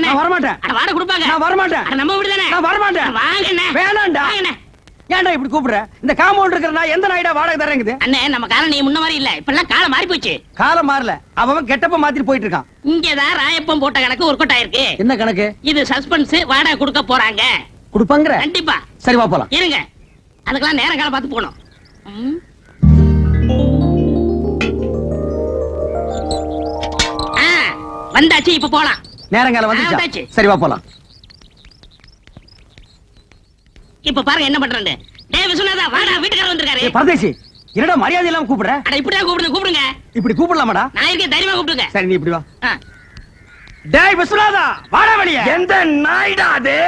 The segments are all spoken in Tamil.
வாங்கண்ணே. நான் வர மாட்டேன். அட வாடகை கொடுப்பாங்க. நான் வர மாட்டேன். அட நம்ம வீடு தானே. நான் வர மாட்டேன். வாங்கண்ணே. வேணாம்டா. வாங்கண்ணே. ஏன்டா இப்படி கூப்பிடுற? இந்த காம்பவுண்ட் இருக்கிற நான் எந்த நாய்டா வாடகை தரேங்குது? அண்ணே நம்ம காலம் நீ முன்ன மாதிரி இல்ல. இப்பெல்லாம் காலம் மாறி போச்சு. காலம் மாறல. அவன் கெட்டப்ப மாத்திட்டு போயிட்டு இருக்கான். இங்கதான் ராயப்பம் போட்ட கணக்கு ஒர்க் அவுட் ஆயிருக்கு. என்ன கணக்கு? இது சஸ்பென்ஸ். வாடகை கொடுக்க போறாங்க. கொடுப்பாங்கற? கண்டிப்பா. சரி வா போலாம். இருங்க. அதுக்கெல்லாம் நேரம் காலம் பார்த்து போணும். வந்தாச்சு, இப்ப போலாம். நேரங்காலம் வந்துச்சு. சரி வா போலாம். இப்ப பாருங்க என்ன பண்றேன்னு. டேய் விஸ்வநாதா, வாடா, வீட்டுக்காரர் வந்திருக்காரு. ஏய் பரதேசி, என்னடா மரியாதை இல்லாம கூப்பிடுற? அட இப்படியே கூப்பிடுங்க. இப்படி கூப்பிடலாமாடா? நான் இருக்கேன், தைரியமா கூப்பிடுங்க. சரி நீ இப்படி வா. டேய் விஸ்வநாதா, வாடா வெளிய. எந்த நாய்டா அது?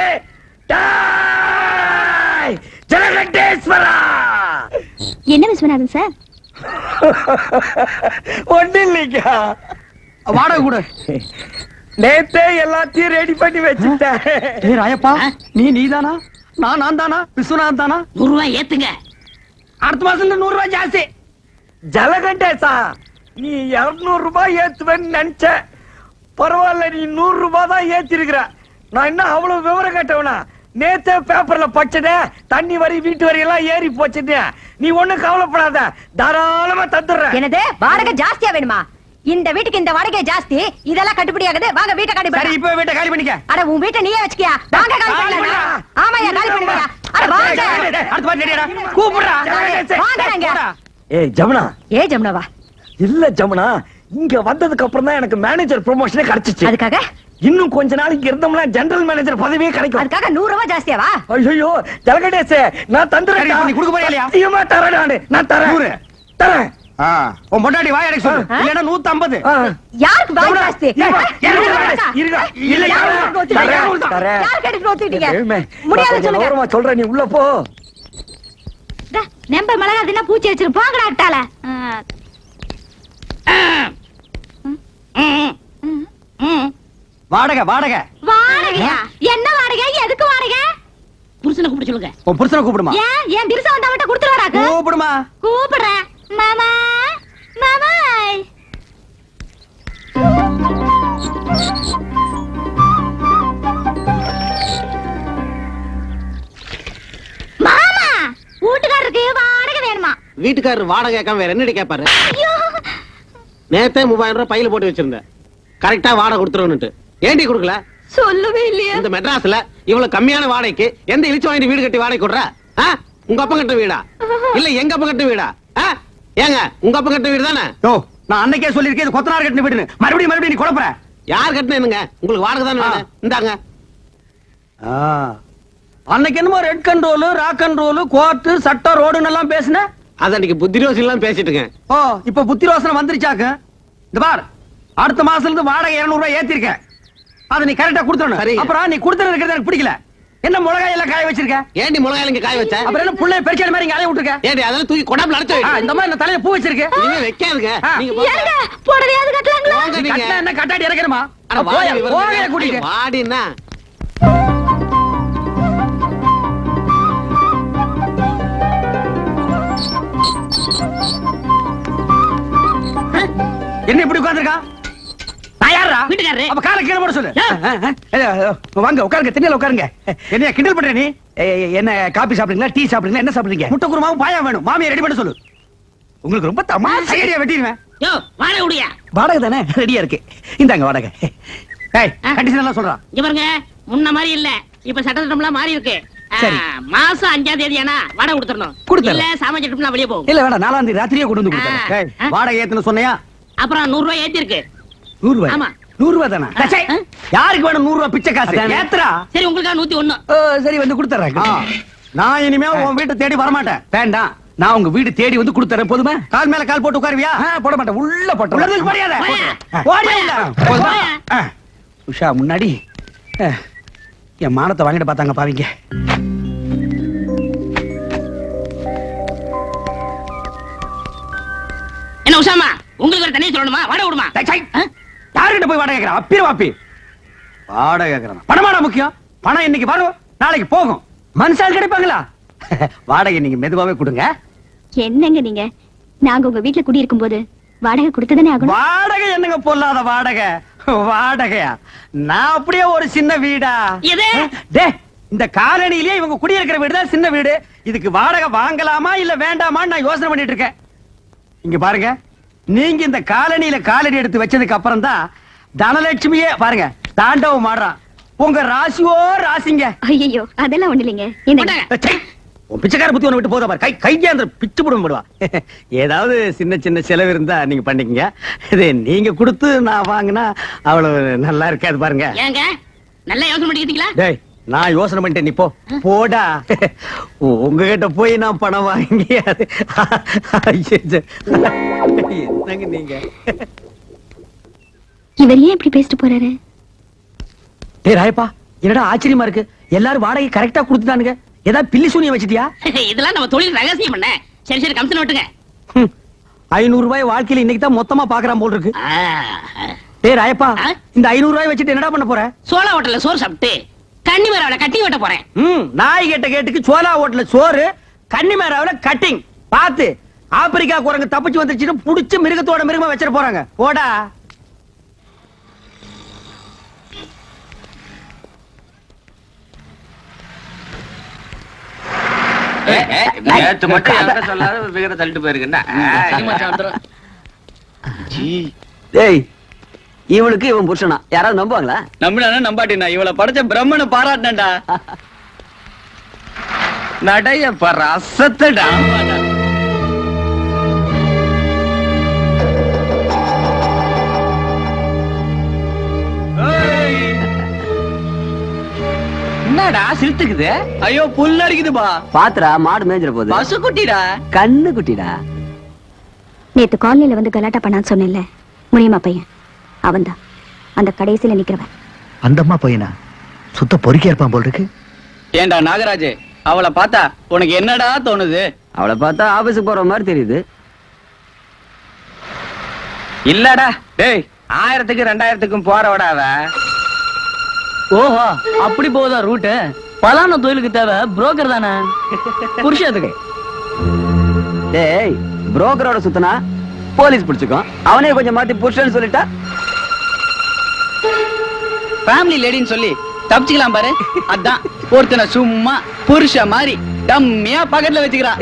டேய் ஜலகண்டேஸ்வரா. என்ன விஸ்வநாதன் சார்? ஒண்ணு இல்லைங்க. வாடகை கொடு. நேத்தே எல்லாத்தையும் ரெடி பண்ணி வச்சுட்டேன். ஏய் ராயப்பா, நீதானா? நான் தானா? விஸ்வநாதன் தானா? 100 ரூபாய் ஏத்துங்க. அடுத்த மாசத்துல 100 ரூபாய் ஜாஸ்தி. ஜலகண்டேசா, நீ 200 ரூபாய் ஏத்துவேன்னு நினைச்ச. பரவாயில்ல, நீ 100 ரூபாய் தான் ஏத்திருக்கிற. நான் என்ன அவ்வளவு விவரம் கேட்டவனா? நேத்தே பேப்பர்ல படிச்சதே தண்ணி வரி வீட்டு வரி எல்லாம் ஏறி போச்சுட்டு. நீ ஒண்ணும் கவலைப்படாத, தாராளமா தந்துடுறேன். என்னது வாடகை ஜாஸ்தியா வேணுமா? இந்த வீட்டுக்கு இந்த வாடகை ஜாஸ்தி. இதெல்லாம் கட்டுப்படி ஆகுது. வாங்க வீட்டை காலி பண்ணு. சரி இப்போ வீட்டை காலி பண்ணிக்க. அட உன் வீட்டை நீயே வச்சுக்கியா? வாங்க காலி பண்ணு. ஆமாயா காலி பண்ணுங்க. அட வாங்க. அடுத்த வாட்டி ரெடியாடா. கூப்பிடுடா. வாங்கங்க. ஏய் ஜமுனா. ஏ ஜமுனாவா? இல்ல ஜமுனா, இங்க வந்ததுக்கு அப்புறம் தான் எனக்கு மேனேஜர் ப்ரமோஷனே கிடைச்சிச்சு. அதுக்காக இன்னும் கொஞ்ச நாளைக்கு இருந்தோம்னா ஜெனரல் மேனேஜர் பதவியே கிடைக்கும். அதுக்காக 100 ரூபாய் ஜாஸ்தியாவா? ஐயோ ஜலகண்டேசே, நான் தந்துறேன். நீ கொடுக்க போறியா இல்லையா? சத்தியமா தரேன். நான் தரேன். தரேன். உன் பொண்டாட்டி வாய் அடக்க சொல்லு. இல்லனா 150. யாருக்கு வாய் ஜாஸ்தி? இல்ல யாருக்கு ஒத்துட்டீங்க? முடியாது சொல்லுங்க. ஓரமா சொல்றேன், நீ உள்ள போ. நம்பர் மிளகா தின்னா பூச்சி வச்சிரு. போங்கடா அட்டால. வாடகை வாடகை. வாடகையா? என்ன வாடகை? எதுக்கு வாடகை? புருஷனை கூப்பிட சொல்லுங்க. உன் புருஷனை கூப்பிடுமா? ஏன் திரிசா வந்தா மட்டும் கொடுத்துருவாராக்கு? கூப்பிடுமா? கூப்பிடுறேன். மாமா மாமா. மாமா வீட்டுக்காரருக்கு வாடகை வேணுமா? வீட்டுக்காரர் வாடகை கேட்காம வேற என்னடி கேட்பாரு? நேத்தே 3000 ரூபாய் பையில போட்டு வச்சிருந்தேன். கரெக்டா வாடகை கொடுத்துருவனுட்டு ஏண்டி கொடுக்கல? சொல்லவே இல்லையா? இந்த மெட்ராஸ்ல இவ்வளவு கம்மியான வாடகைக்கு எந்த இழிச்சு வாங்கி வீடு கட்டி வாடகை கொடுற? உங்க அப்பா கட்ட வீடா இல்ல எங்க அப்பா கட்ட வீடா? ஏங்க உங்க அப்பா கட்ட வீடு தானே? நான் அன்னைக்கே சொல்லிருக்கேன், இது கொத்தனார் கட்டின வீடு. மறுபடியும் நீ குழப்பற. யார் கட்டினுங்க? உங்களுக்கு வாடகை தானே வேணும். இந்தாங்க. அன்னைக்கு என்னமோ red control, rock control, court, சட்டம், ரோடுன்னு எல்லாம் பேசுன. அது அன்னைக்கு புத்திரோசி எல்லாம் பேசிட்டுங்க. இப்ப புத்திரோசனை வந்துருச்சாக்கு. இந்த பார், அடுத்த மாசத்துல இருந்து வாடகை 200 ரூபாய் ஏத்திருக்க. அதை நீ கரெக்டா கொடுத்துடணும். அப்புறம் நீ கொடுத்துறது இருக்கிறது எனக்கு பிடிக்கல. என்ன மிளகாய் எல்லாம் காய வச்சிருக்க? ஏண்டி மிளகாய் இங்க காய வச்ச? அப்புறம் என்ன புள்ளைய பெருச்சாடி மாதிரி இங்க அலைய விட்டுருக்க? ஏண்டி அதெல்லாம் தூக்கி கொடாப்ல அடைச்சு வை. இந்த மாதிரி நான் தலையில பூ வச்சிருக்க. நீங்க வைக்காதுங்க. நீங்க ஏங்க போடறையாவது கட்டலாங்களா? கட்டா என்ன கட்டாடி இறக்கணுமா? அட போய் கூட்டிட்டு வாடினா. என்ன இப்படி உட்கார்ந்திருக்கா? வீட்டுக்காரரு. அப்ப காலை கீழே போட சொல்லு. வாங்க உட்காருங்க, திண்ணையில உட்காருங்க. என்ன கிண்டல் பண்ற நீ? என்ன காபி சாப்பிடுறீங்களா, டீ சாப்பிடுறீங்களா, என்ன சாப்பிடுறீங்க? முட்டை குருமாவும் பாயா வேணும். மாமியை ரெடி பண்ண சொல்லு. உங்களுக்கு ரொம்ப தமாஷா ஐடியா வெட்டிடுவேன். யோ வாடகை உடையா? வாடகை தானே ரெடியா இருக்கு. இந்தாங்க வாடகை. ஏய் கண்டிஷன் எல்லாம் சொல்றான். இங்க பாருங்க, முன்ன மாதிரி இல்ல. இப்ப சட்டத்திட்டம்லாம் மாறி இருக்கு. சரி. மாசம் 5ஆம் தேதியானா வாடகை கொடுத்துறணும். இல்ல சாமான் சட்டம்லாம் வெளியே போகும். இல்ல வேணாம், 4ஆம் தேதி ராத்திரியே கொண்டு வந்து கொடுத்தேன். வாடகை ஏத்துன சொன்னையா? அப்புறம் 100 ரூபாய் ஏத்தி இருக்கு. 100 ரூபாய்? ஆமா. 100 ரூபாய் தானா? யாருக்கு வேணும் 100 ரூபாய் பிச்சை காசு? ஏத்துறா. சரி உங்களுக்கா 101. சரி வந்து கொடுத்துறேன். நான் இனிமே உன் வீட்டை தேடி வர மாட்டேன். வேண்டாம், நான் உங்க வீடு தேடி வந்து கொடுத்துறேன். போதுமா? கால் மேல கால் போட்டு உட்காருவியா? போட மாட்டேன். உள்ள போட்டு உஷா முன்னாடி என் மானத்தை வாங்கிட்டு பார்த்தாங்க பாவீங்க. என்ன உஷாமா, உங்களுக்கு ஒரு தனியா சொல்லணுமா? வாடகை விடுமா? யாருகிட்ட போய் வாடகை கேட்கிறேன்? அப்பிர வாப்பி வாடகை கேட்கிறேன். பணமாடா முக்கியம். பணம் இன்னைக்கு வரும், நாளைக்கு போகும். மனுஷால் கிடைப்பாங்களா? வாடகை நீங்க மெதுவாவே கொடுங்க. என்னங்க நீங்க? நாங்க உங்க வீட்டுல குடியிருக்கும் போது வாடகை கொடுத்ததானே ஆகணும். வாடகை என்னங்க பொல்லாத வாடகை? வாடகையா? நான் அப்படியே ஒரு சின்ன வீடா? எது? டே, இந்த காலனியிலே இவங்க குடியிருக்கிற வீடு தான் சின்ன வீடு. இதுக்கு வாடகை வாங்கலாமா இல்ல வேண்டாமான்னு நான் யோசனை பண்ணிட்டு இருக்கேன். இங்க பாருங்க, நீங்க இந்த காலனியில காலடி எடுத்து வச்சதுக்கு அப்புறம் தான் தனலட்சுமியே பாருங்க தாண்டவம் ஆடுறான். உங்க ராசியோ ராசிங்க. ஐயோ அதெல்லாம் ஒண்ணு இல்லைங்க. கொண்டாங்க. ச்சை, உன் பிச்சைக்கார புத்தி ஒண்ணு விட்டு போதா பாரு. கையாந்திர பிச்சு போடுவோம் போடுவா. ஏதாவது சின்ன சின்ன செலவு இருந்தா நீங்க பண்ணிக்கங்க. இது நீங்க கொடுத்து நான் வாங்கினா அவ்வளவு நல்லா இருக்காது பாருங்க. ஏங்க நல்லா யோசனை பண்ணிக்கிட்டீங்களா? டேய், நான் யோசனை பண்ணிட்டேன், நீ போ போடா. உங்ககிட்ட போய் நான் பணம் வாங்கி அது என்னங்க நீங்க? இவர் ஏன் இப்படி பேசிட்டு போறாரு? டேய் ராயப்பா, என்னடா ஆச்சரியமா இருக்கு, எல்லாரும் வாடகை கரெக்டா கொடுத்துட்டானுங்க. ஏதாவது பில்லி சூனியம் வச்சிட்டியா? இதெல்லாம் நம்ம தொழில் ரகசியம் பண்ண. சரி சரி கமிஷன் விட்டுங்க. 500 ரூபாய் வாழ்க்கையில இன்னைக்கு தான் மொத்தமா பாக்குறான் போல் இருக்கு. ஆ, டேய் ராயப்பா, ஆ? இந்த 500 ரூபாய் வச்சுட்டு என்னடா பண்ண போற? சோளா ஹோட்டல்ல சோறு சாப்பிட்டு கன்னிமராவில கட்டி வெட்ட போறேன். நாய் கேட்ட கேட்டுக்கு சோலா ஹோட்டல்ல சோறு, கன்னிமேராவுல கட்டிங். பாத்து ஆப்பிரிக்கா குரங்கு தப்பிச்சு வந்துருச்சுன்னு புடிச்சு மிருகத்தோட மிருகமா வச்சிட போறாங்க. போடா. நேத்து மட்டும் என்கிட்ட சொல்லாத விகர தள்ளிட்டு போயிருக்குன்னா டேய், இவனுக்கு இவன் புருஷனா யாராவது நம்புவாங்களா? நம்பினா நம்பாட்டினா இவளை படைச்ச பிரம்மனை பாராட்டினடா. நடைய பாரு அசத்தடா. என்னடா சிரித்துக்குது? ஐயோ புல் அடிக்குதுபா. பாத்துரா, மாடு மேய்ஞ்சிர போகுது. பசு குட்டிடா. கண்ணு குட்டிடா. நேத்து காலனில வந்து கலாட்டா பண்ணான்னு சொன்னேன்ல, முனியம்மா பையன் அவன்தான் அந்த கடைசியில நிக்கிறவன். அந்தம்மா பையனா? சுத்த பொறுக்கியா இருப்பான் போல் இருக்கு. ஏண்டா நாகராஜ், அவளை பார்த்தா உனக்கு என்னடா தோணுது? அவளை பார்த்தா ஆபீஸுக்கு போற மாதிரி தெரியுது. இல்லடா டேய், 1000க்கும் 2000க்கும் போறவடா அவ. ஓஹோ, அப்படி போகுதா ரூட்டு? பலான தொழிலுக்கு தேவை புரோக்கர் தானே, புருஷத்துக்கு. டேய், புரோக்கரோட சுத்தனா போலீஸ் பிடிச்சுக்கும். அவனே கொஞ்சம் மாத்தி புருஷன்னு சொல்லிட்டா ஃபேமிலி லேடின்னு சொல்லி தப்பிச்சுக்கலாம் பாரு. அதான் ஒருத்தனை சும்மா புருஷ மாதிரி டம்மியா பக்கத்துல வச்சுக்கிறா.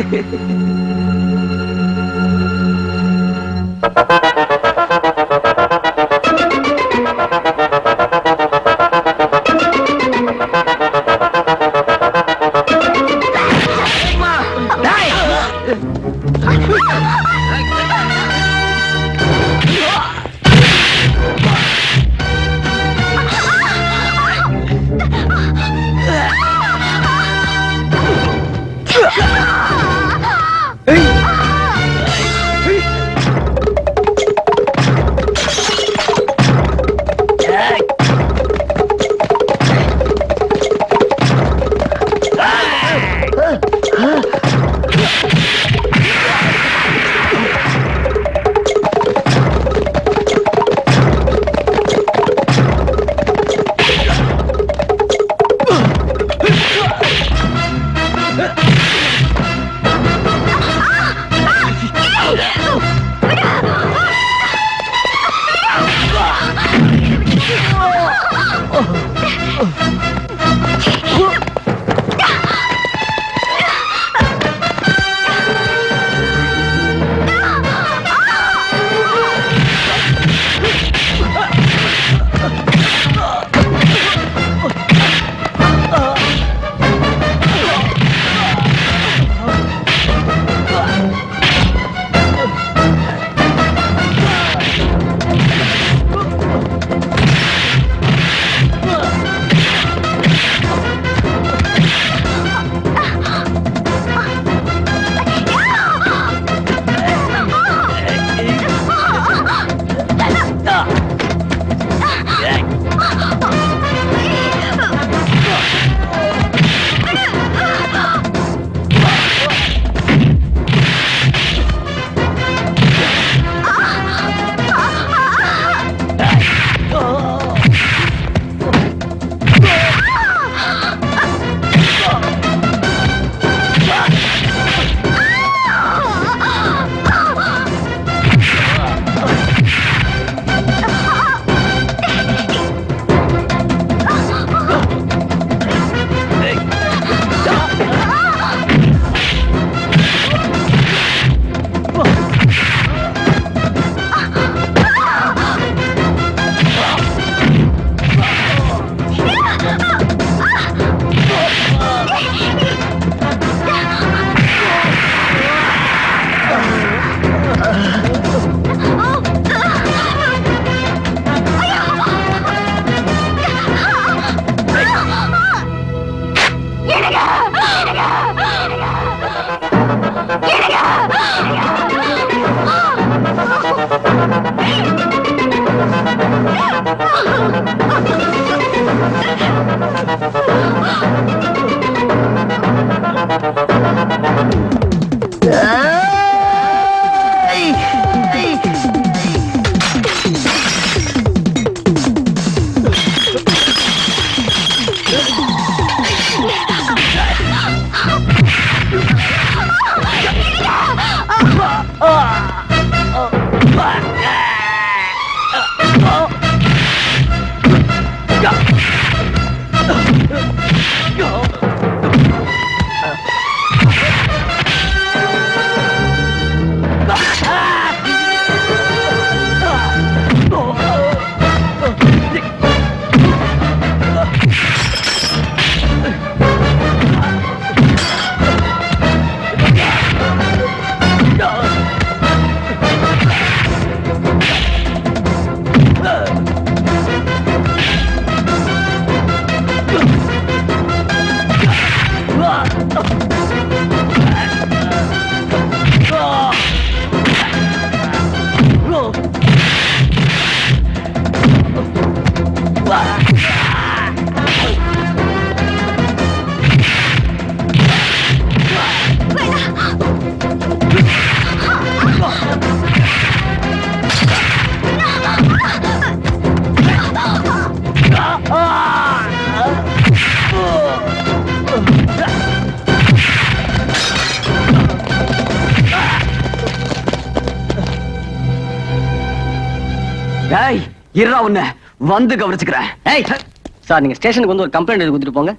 ஏய் இருடா உன்னை வந்து கவனிச்சுக்கிறேன். ஏய் சார், நீங்க ஸ்டேஷனுக்கு வந்து ஒரு கம்ப்ளைண்ட் எழுதி கொடுத்துட்டு போங்க.